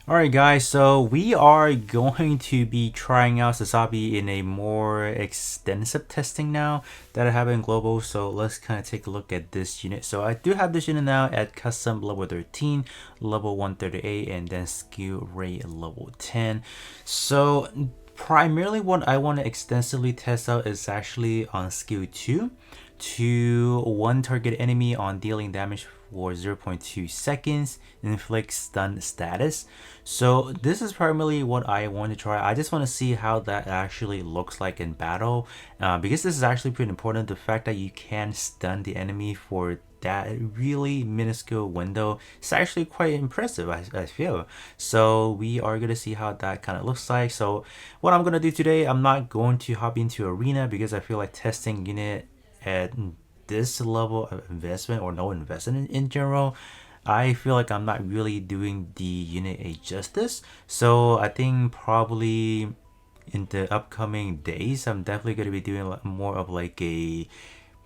Alright guys, so we are going to be trying out Sazabi in a more extensive testing now that I have in global, so let's kind of take a look at this unit. So I do have this unit now at custom level 13, level 138, and then skill rate level 10. So primarily what I want to extensively test out is actually on skill 2 to one target enemy on dealing damage for 0.2 seconds, inflict stun status. So this is primarily what I want to try. I just want to see how that actually looks like in battle, because this is actually pretty important. The fact that you can stun the enemy for that really minuscule window is actually quite impressive, I feel. So we are going to see how that kind of looks like. So what I'm going to do today, I'm not going to hop into arena because I feel like testing unit at this level of investment or no investment in general, I feel like I'm not really doing the unit a justice. So I think probably in the upcoming days, I'm definitely going to be doing more of like a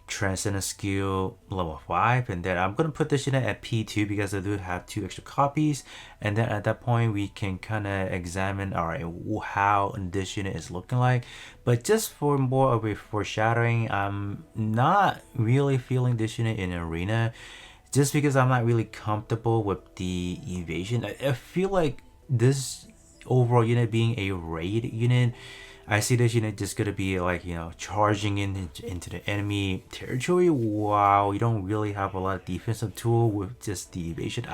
transcendent skill level 5, and then I'm gonna put this unit at P2 because I do have 2 extra copies, and then at that point we can kind of examine alright how this unit is looking like. But just for more of a foreshadowing, I'm not really feeling this unit in arena just because I'm not really comfortable with the evasion. I feel like this overall unit being a raid unit, I see this unit just gonna be like, charging into the enemy territory while you don't really have a lot of defensive tool with just the evasion.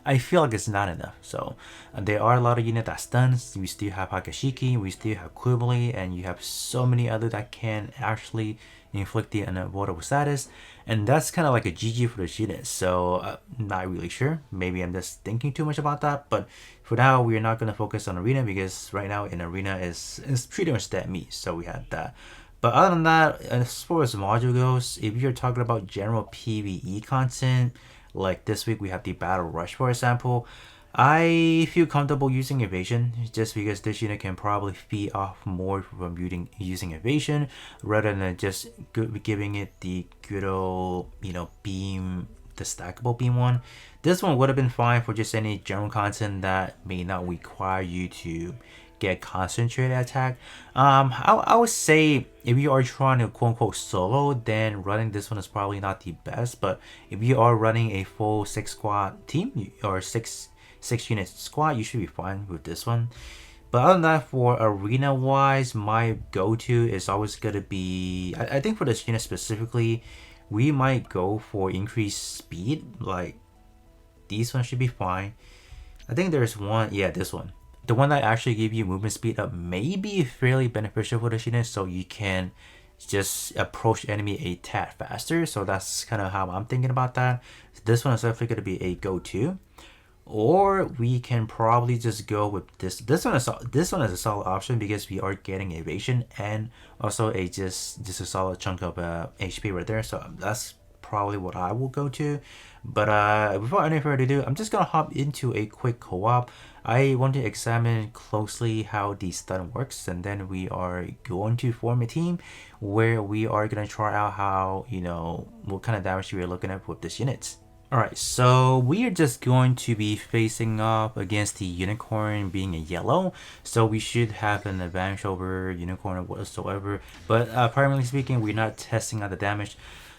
I feel like it's not enough. So there are a lot of units that stuns. We still have Hakashiki, we still have Quibbly, and you have so many other that can actually inflict the unavoidable status, and that's kind of like a GG for this unit. So not really sure, maybe I'm just thinking too much about that, but for now we're not going to focus on arena because right now in arena is pretty much dead meat, so we had that. But other than that, as far as module goes, if you're talking about general PvE content, like this week we have the battle rush for example, I feel comfortable using evasion just because this unit can probably feed off more from using evasion rather than just giving it the good old, beam, the stackable beam one. This one would have been fine for just any general content that may not require you to get concentrated attack. I would say if you are trying to quote unquote solo, then running this one is probably not the best. But if you are running a full 6 squad team or six unit squad, you should be fine with this one. But other than that, for arena wise, my go-to is always gonna be, I think for this unit specifically, we might go for increased speed. Like these ones should be fine. I think there's one, yeah, this one. The one that actually give you movement speed up may be fairly beneficial for this unit, so you can just approach enemy a tad faster. So that's kind of how I'm thinking about that. This one is definitely going to be a go-to. Or we can probably just go with this. This one is a solid option because we are getting evasion and also just a solid chunk of HP right there. So that's probably what I will go to. But before any further ado, I'm just gonna hop into a quick co-op. I want to examine closely how the stun works, and then we are going to form a team where we are gonna try out how, what kind of damage we are looking at with this unit. Alright, so we are just going to be facing off against the unicorn being a yellow, so we should have an advantage over unicorn whatsoever. But primarily speaking, we're not testing out the damage.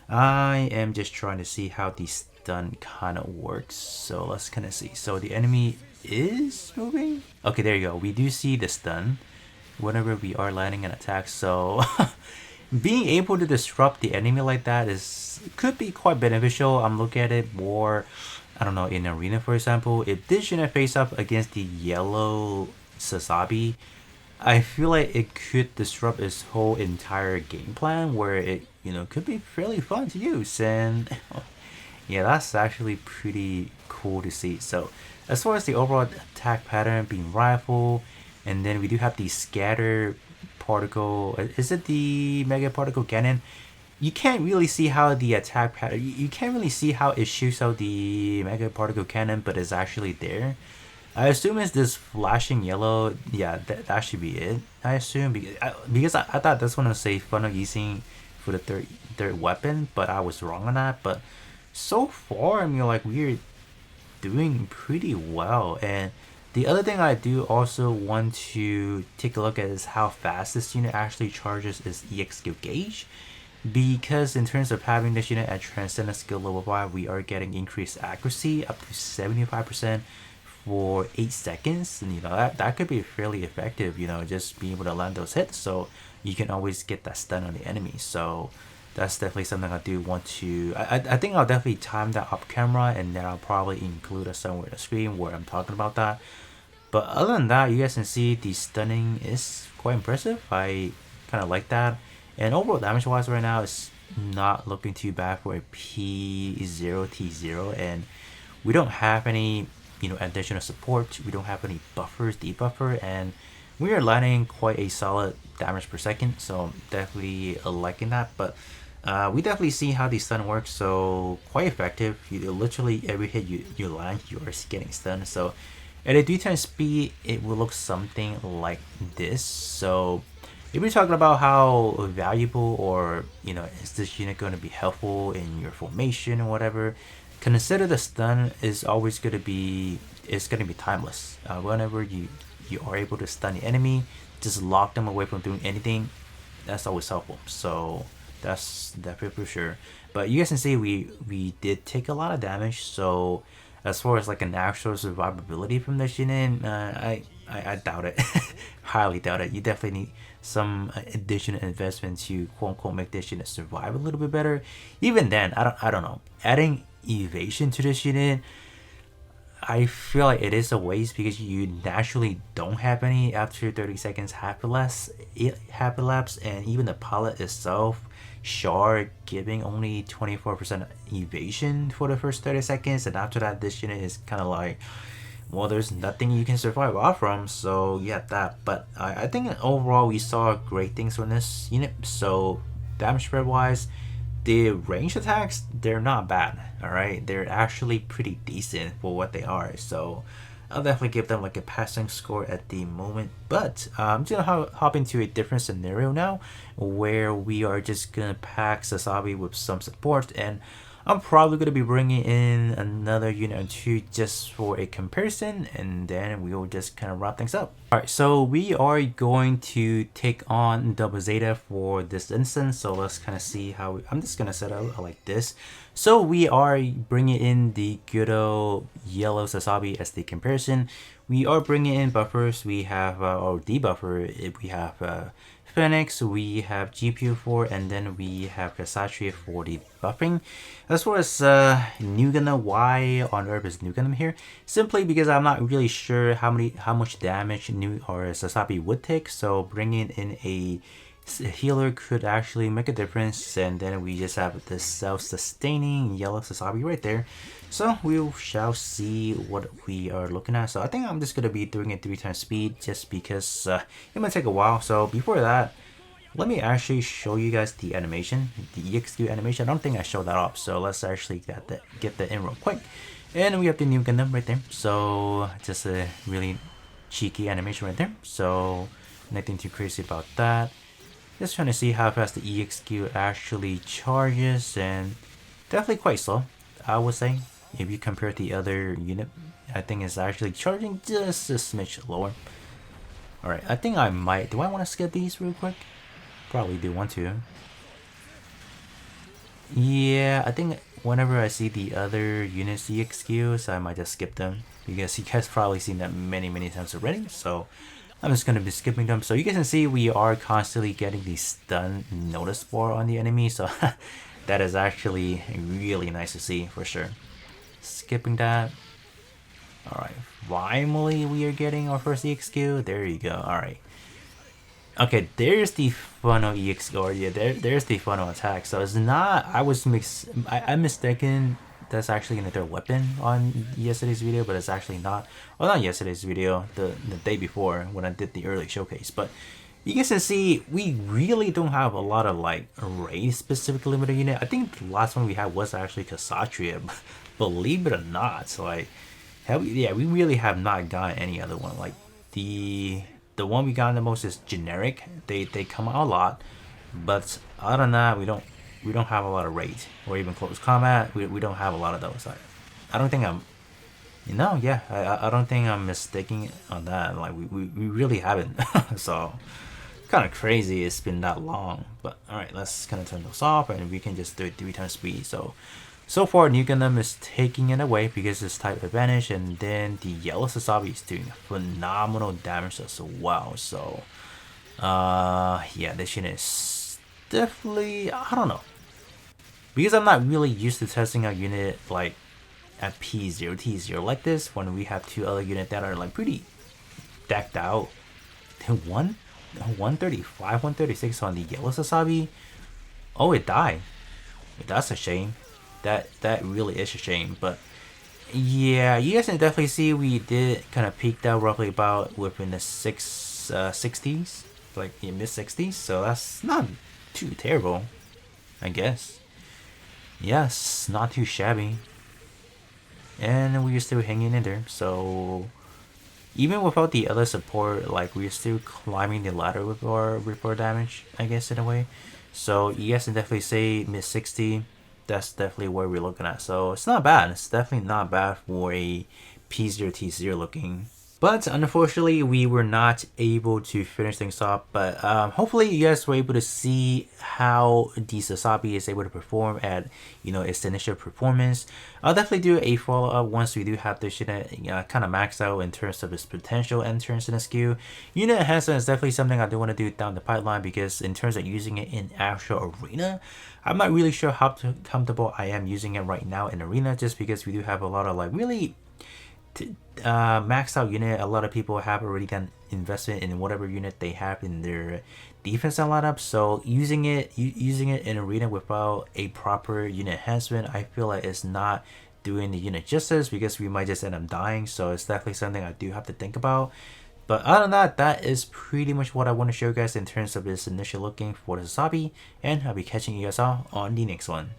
I am just trying to see how the stun kind of works. So let's kind of see. So the enemy is moving. Okay, there you go. We do see the stun whenever we are landing an attack. So being able to disrupt the enemy like that could be quite beneficial. I'm looking at it more, I don't know, in arena for example. If this unit face up against the yellow Sazabi, I feel like it could disrupt its whole entire game plan where it, could be fairly fun to use. And yeah, that's actually pretty cool to see. So as far as the overall attack pattern being rifle, and then we do have the scatter particle, is it the mega particle cannon? You can't really see how the attack pattern, you can't really see how it shoots out the mega particle cannon, but it's actually there. I assume it's this flashing yellow. Yeah, that should be it. I assume because I thought this one was a funnel using for the third weapon, but I was wrong on that. But so far, I mean, like we're doing pretty well, and The other thing I do also want to take a look at is how fast this unit actually charges its EXQ gauge. Because in terms of having this unit at Transcendent skill level 5, we are getting increased accuracy up to 75% for 8 seconds. And that could be fairly effective, just being able to land those hits. So you can always get that stun on the enemy. So that's definitely something I do want to. I think I'll definitely time that up camera, and then I'll probably include it somewhere in the screen where I'm talking about that. But other than that, you guys can see the stunning is quite impressive. I kind of like that. And overall damage wise right now, it's not looking too bad for a P0 T0. And we don't have any, additional support. We don't have any buffers, debuffer, and we are landing quite a solid damage per second. So I'm definitely liking that. But we definitely see how the stun works. So quite effective. You literally every hit you land, you are getting stunned. So at a 3 times speed, it will look something like this. So if we're talking about how valuable or is this unit going to be helpful in your formation or whatever, consider the stun is always going to be timeless. Whenever you are able to stun the enemy, just lock them away from doing anything. That's always helpful. So that's definitely for sure. But you guys can see we did take a lot of damage. So as far as like an actual survivability from this unit, I doubt it. Highly doubt it. You definitely need some additional investment to quote unquote make this unit survive a little bit better. Even then, I don't know. Adding evasion to this unit, I feel like it is a waste because you naturally don't have any after 30 seconds half elapse, and even the pilot itself, Shard, giving only 24% evasion for the first 30 seconds, and after that this unit is kind of like, well, there's nothing you can survive off from. So yeah, that. But I think overall we saw great things from this unit. So damage spread wise, the range attacks, they're not bad. All right, they're actually pretty decent for what they are. So I'll definitely give them like a passing score at the moment. But I'm just gonna hop into a different scenario now, where we are just gonna pack Sazabi with some support, and I'm probably going to be bringing in another unit or two just for a comparison, and then we will just kind of wrap things up. Alright, so we are going to take on Double Zeta for this instance, so let's kind of see how I'm just going to set out like this. So we are bringing in the good old yellow Sazabi as the comparison. We are bringing in buffers. We have, or debuffer, we have Phoenix, we have GPU4, and then we have Kasatria for the buffing. As far as New Gundam, why on earth is New Gundam here? Simply because I'm not really sure how much damage New or Sazabi would take, so bringing in a healer could actually make a difference. And then we just have this self-sustaining yellow Sazabi right there. So we shall see what we are looking at. So I think I'm just going to be doing it 3 times speed just because it might take a while. So before that, let me actually show you guys the animation, the EXQ animation. I don't think I showed that off. So let's actually get that in real quick. And we have the New Gundam right there. So just a really cheeky animation right there. So nothing too crazy about that. Just trying to see how fast the EXQ actually charges, and definitely quite slow, I would say. If you compare the other unit, I think it's actually charging just a smidge lower. Alright, I think I might. Do I want to skip these real quick? Probably do want to. Yeah, I think whenever I see the other units EXQs, I might just skip them. Because you guys probably seen that many times already. So I'm just going to be skipping them. So you guys can see we are constantly getting the stun notice bar on the enemy. So that is actually really nice to see for sure. Skipping that. Alright, finally we are getting our first EXQ. There you go. Alright. Okay, there's the funnel EXQ, or yeah, there's the funnel attack. So it's not, I'm mistaken that's actually another weapon on yesterday's video, but it's actually not. Well, not yesterday's video, the day before when I did the early showcase. But you guys can see we really don't have a lot of like raid specific limited unit. I think the last one we had was actually Kasatria, believe it or not. So like, yeah, we really have not gotten any other one. Like the one we got the most is generic. They come out a lot, but other than that, we don't have a lot of raids or even close combat. We don't have a lot of those. I don't think I'm No, yeah, I don't think I'm mistaken on that. Like we really haven't. So kind of crazy it's been that long. But all right, let's kind of turn those off and we can just do it 3 times speed. So far New Gundam is taking it away because it's type advantage, and then the yellow Sazabi is doing phenomenal damage as well. So yeah, this unit is definitely, I don't know, because I'm not really used to testing a unit like at P0 T0 like this when we have two other units that are like pretty decked out. One 135, 136 on the yellow Sazabi. Oh, it died. That's a shame. That really is a shame. But yeah, you guys can definitely see we did kind of peaked out roughly about within the 60s, like in mid 60s. So that's not too terrible, I guess. Yes, not too shabby. And we're still hanging in there. So even without the other support, like we're still climbing the ladder with our damage, I guess, in a way. So you guys can definitely say mid 60. That's definitely where we're looking at. So it's not bad. It's definitely not bad for a P0 T0 looking. But unfortunately, we were not able to finish things off. But hopefully, you guys were able to see how the Sazabi is able to perform at, its initial performance. I'll definitely do a follow up once we do have this unit kind of maxed out in terms of its potential entrance in the skill. Unit enhancement is definitely something I do want to do down the pipeline, because in terms of using it in actual arena, I'm not really sure how comfortable I am using it right now in arena, just because we do have a lot of like really maxed out unit. A lot of people have already done investment in whatever unit they have in their defense lineup. So using it in arena without a proper unit enhancement, I feel like it's not doing the unit justice, because we might just end up dying. So it's definitely something I do have to think about. But other than that, that is pretty much what I want to show you guys in terms of this initial looking for the Sazabi, and I'll be catching you guys all on the next one.